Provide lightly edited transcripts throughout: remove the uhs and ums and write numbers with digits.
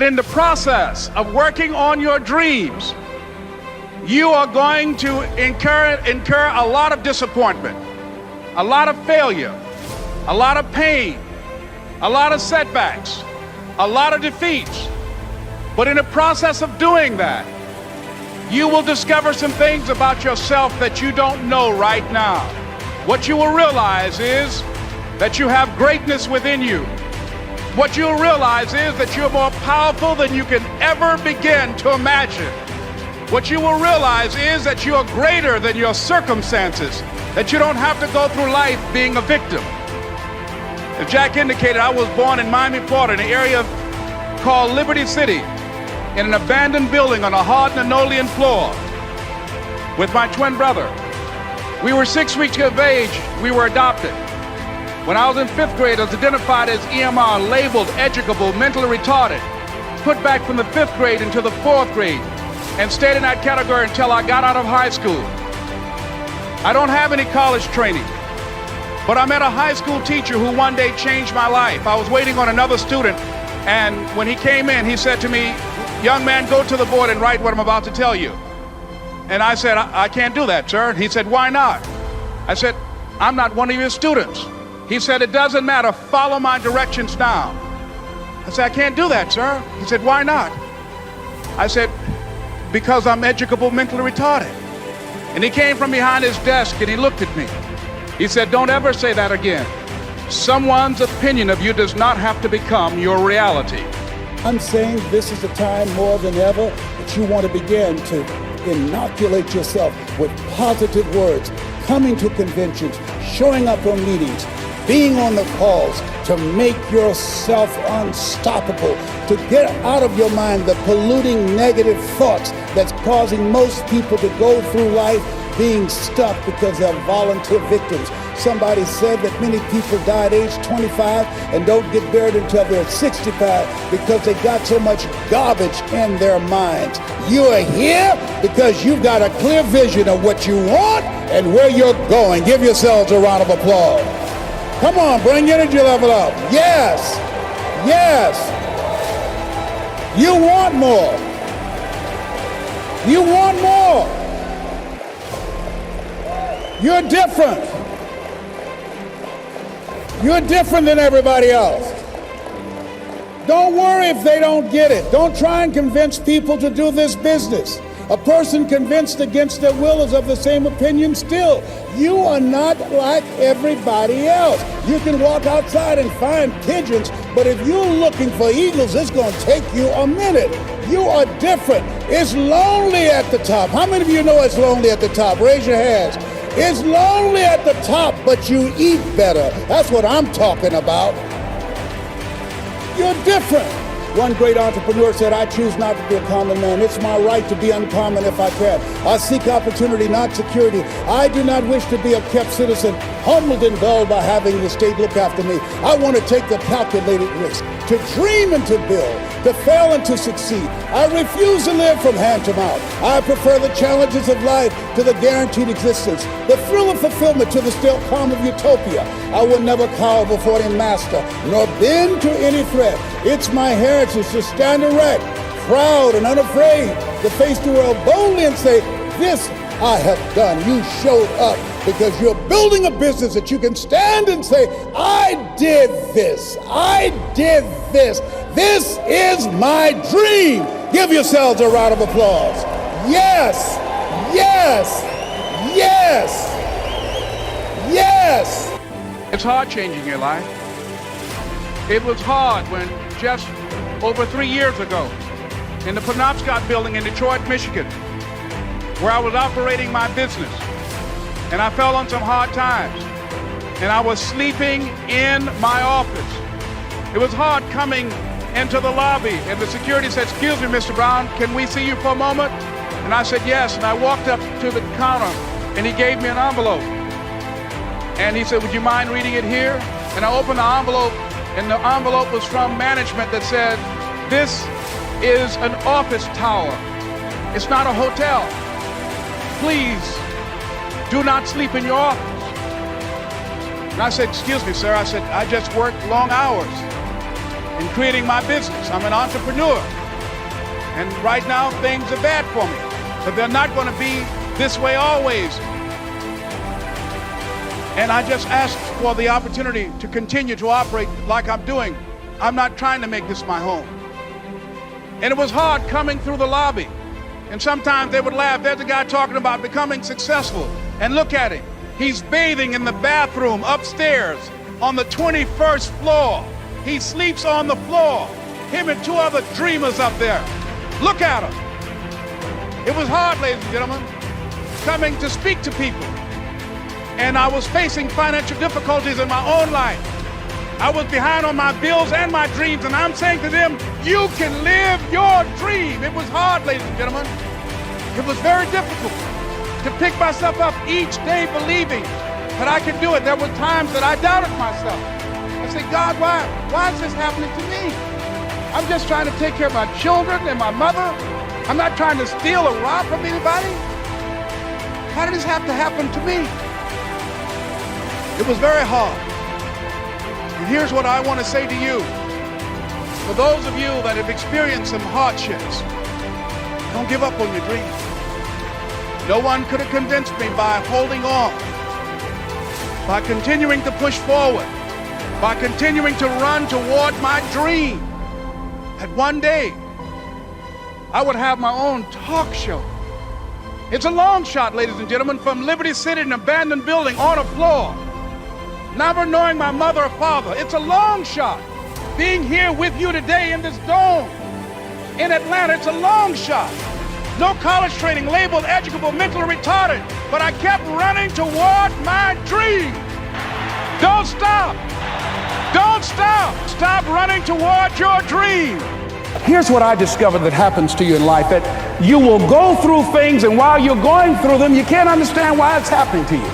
In the process of working on your dreams, you are going to incur a lot of disappointment, a lot of failure, a lot of pain, a lot of setbacks, a lot of defeats. But in the process of doing that, you will discover some things about yourself that you don't know right now. What you will realize is that you have greatness within you. What you'll realize is that you're more powerful than you can ever begin to imagine. What you will realize is that you're greater than your circumstances, that you don't have to go through life being a victim. As Jack indicated, I was born in Miami, Florida, in an area called Liberty City, in an abandoned building on a hard linoleum floor with my twin brother. We were 6 weeks of age, we were adopted. When I was in 5th grade, I was identified as EMR, labeled educable, mentally retarded, put back from the 5th grade into the 4th grade, and stayed in that category until I got out of high school. I don't have any college training, but I met a high school teacher who one day changed my life. I was waiting on another student, and when he came in, he said to me, "Young man, go to the board and write what I'm about to tell you." And I said, I can't do that, sir. He said, "Why not?" I said, "I'm not one of your students." He said, "It doesn't matter, follow my directions now." I said, "I can't do that, sir." He said, "Why not?" I said, "Because I'm educable, mentally retarded." And he came from behind his desk and he looked at me. He said, "Don't ever say that again. Someone's opinion of you does not have to become your reality." I'm saying this is the time more than ever that you want to begin to inoculate yourself with positive words, coming to conventions, showing up on meetings, being on the calls, to make yourself unstoppable, to get out of your mind the polluting negative thoughts that's causing most people to go through life being stuck because they're volunteer victims. Somebody said that many people die at age 25 and don't get buried until they're 65 because they got so much garbage in their minds. You are here because you've got a clear vision of what you want and where you're going. Give yourselves a round of applause. Come on, bring your energy level up. Yes, yes. You want more. You want more. You're different. You're different than everybody else. Don't worry if they don't get it. Don't try and convince people to do this business. A person convinced against their will is of the same opinion still. You are not like everybody else. You can walk outside and find pigeons, but if you're looking for eagles, it's going to take you a minute. You are different. It's lonely at the top. How many of you know it's lonely at the top? Raise your hands. It's lonely at the top, but you eat better. That's what I'm talking about. You're different. One great entrepreneur said, "I choose not to be a common man. It's my right to be uncommon if I can. I seek opportunity, not security. I do not wish to be a kept citizen, humbled and dulled by having the state look after me. I want to take the calculated risk, to dream and to build, to fail and to succeed. I refuse to live from hand to mouth. I prefer the challenges of life to the guaranteed existence, the thrill of fulfillment to the still calm of utopia. I will never cower before any master, nor bend to any threat. It's my heritage to stand erect, proud and unafraid, to face the world boldly and say, 'This I have done.' You showed up because you're building a business that you can stand and say, 'I did this. I did this. This is my dream.' Give yourselves a round of applause. Yes, yes, yes, yes. It's hard changing your life. It was hard when just over 3 years ago, in the Penobscot building in Detroit, Michigan, where I was operating my business, and I fell on some hard times, and I was sleeping in my office. It was hard coming into the lobby, and the security said, "Excuse me, Mr. Brown, can we see you for a moment?" And I said, "Yes," and I walked up to the counter, and he gave me an envelope. And he said, "Would you mind reading it here?" And I opened the envelope, and the envelope was from management that said, "This is an office tower. It's not a hotel. Please do not sleep in your office." And I said, "Excuse me, sir." I said, "I just worked long hours." in creating my business. I'm an entrepreneur. And right now, things are bad for me. But they're not going to be this way always. And I just ask for the opportunity to continue to operate like I'm doing. I'm not trying to make this my home. And it was hard coming through the lobby. And sometimes they would laugh. There's a guy talking about becoming successful. And look at him. He's bathing in the bathroom upstairs on the 21st floor. He sleeps on the floor. Him and two other dreamers up there. Look at him. It was hard, ladies and gentlemen, coming to speak to people. And I was facing financial difficulties in my own life. I was behind on my bills and my dreams, and I'm saying to them, you can live your dream. It was hard, ladies and gentlemen. It was very difficult to pick myself up each day believing that I could do it. There were times that I doubted myself. I said, God, why is this happening to me? I'm just trying to take care of my children and my mother. I'm not trying to steal or rob from anybody. How did this have to happen to me? It was very hard. And here's what I want to say to you. For those of you that have experienced some hardships, don't give up on your dreams. No one could have convinced me by holding on, by continuing to push forward, by continuing to run toward my dream, that one day I would have my own talk show. It's a long shot, ladies and gentlemen, from Liberty City, an abandoned building on a floor, never knowing my mother or father. It's a long shot. Being here with you today in this dome in Atlanta, it's a long shot. No college training, labeled educable, mentally retarded, but I kept running toward my dream. Don't stop. Don't stop. Stop running toward your dream. Here's what I discovered that happens to you in life, that you will go through things, and while you're going through them, you can't understand why it's happening to you.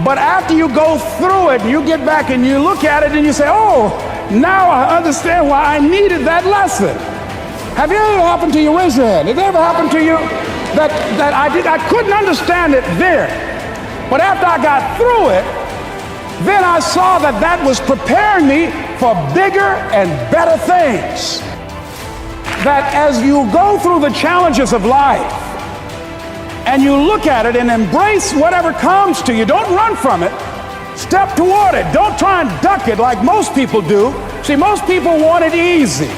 But after you go through it, you get back and you look at it and you say, oh, now I understand why I needed that lesson. Have it ever happened to you? Raise your hand. Has it ever happened to you that I couldn't understand it then, but after I got through it, then I saw that that was preparing me for bigger and better things. That as you go through the challenges of life and you look at it and embrace whatever comes to you, don't run from it. Step toward it. Don't try and duck it like most people do. See, most people want it easy.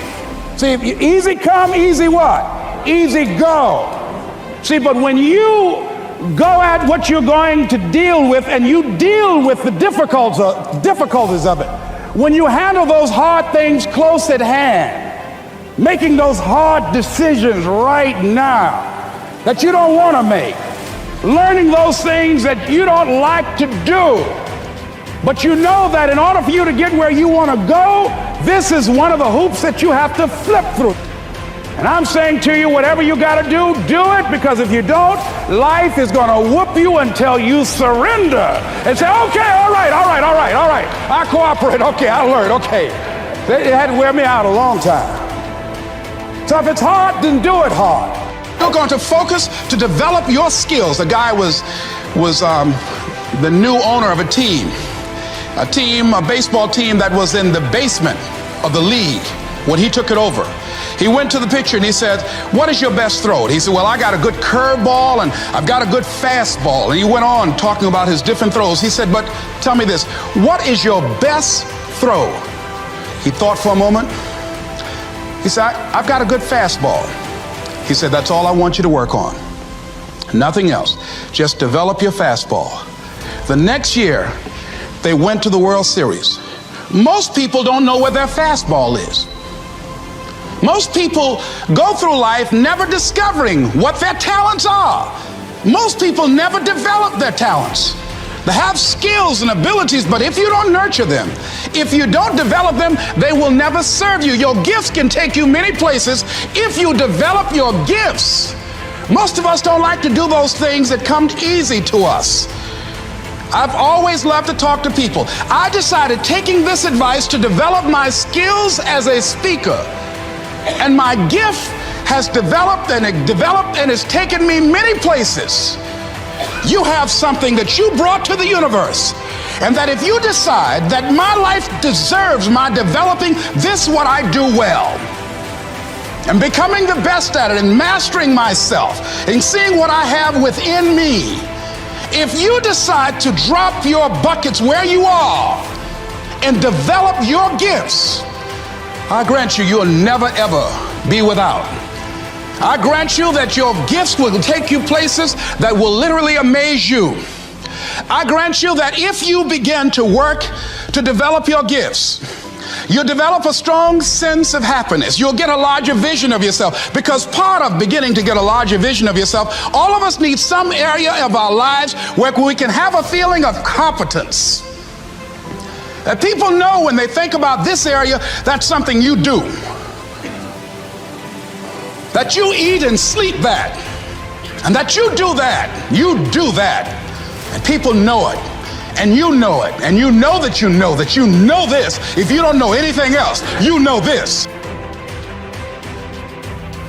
See, easy come, easy what? Easy go. See, but when you go at what you're going to deal with and you deal with the difficulties of it, when you handle those hard things close at hand, making those hard decisions right now that you don't want to make, learning those things that you don't like to do, but you know that in order for you to get where you want to go, this is one of the hoops that you have to flip through. And I'm saying to you, whatever you got to do it, because if you don't, life is going to whoop you until you surrender and say, okay, all right, I cooperate, okay, I learned, okay. It had to wear me out a long time. So if it's hard, then do it hard. You're going to focus to develop your skills. The guy was the new owner of a baseball team that was in the basement of the league when he took it over. He went to the pitcher and he said, what is your best throw? He said, well, I got a good curveball and I've got a good fastball. And he went on talking about his different throws. He said, but tell me this, what is your best throw? He thought for a moment. He said, I've got a good fastball. He said, that's all I want you to work on. Nothing else. Just develop your fastball. The next year, they went to the World Series. Most people don't know where their fastball is. Most people go through life never discovering what their talents are. Most people never develop their talents. They have skills and abilities, but if you don't nurture them, if you don't develop them, they will never serve you. Your gifts can take you many places if you develop your gifts. Most of us don't like to do those things that come easy to us. I've always loved to talk to people. I decided, taking this advice, to develop my skills as a speaker. And my gift has developed and it's taken me many places. You have something that you brought to the universe. And that if you decide that my life deserves my developing this, what I do well, and becoming the best at it, and mastering myself, and seeing what I have within me, if you decide to drop your buckets where you are and develop your gifts, I grant you, you'll never ever be without. I grant you that your gifts will take you places that will literally amaze you. I grant you that if you begin to work to develop your gifts, you'll develop a strong sense of happiness. You'll get a larger vision of yourself, because part of beginning to get a larger vision of yourself, all of us need some area of our lives where we can have a feeling of competence. That people know when they think about this area, that's something you do. That you eat and sleep that. And that you do that. You do that. And people know it. And you know it. And you know that you know that you know this. If you don't know anything else, you know this.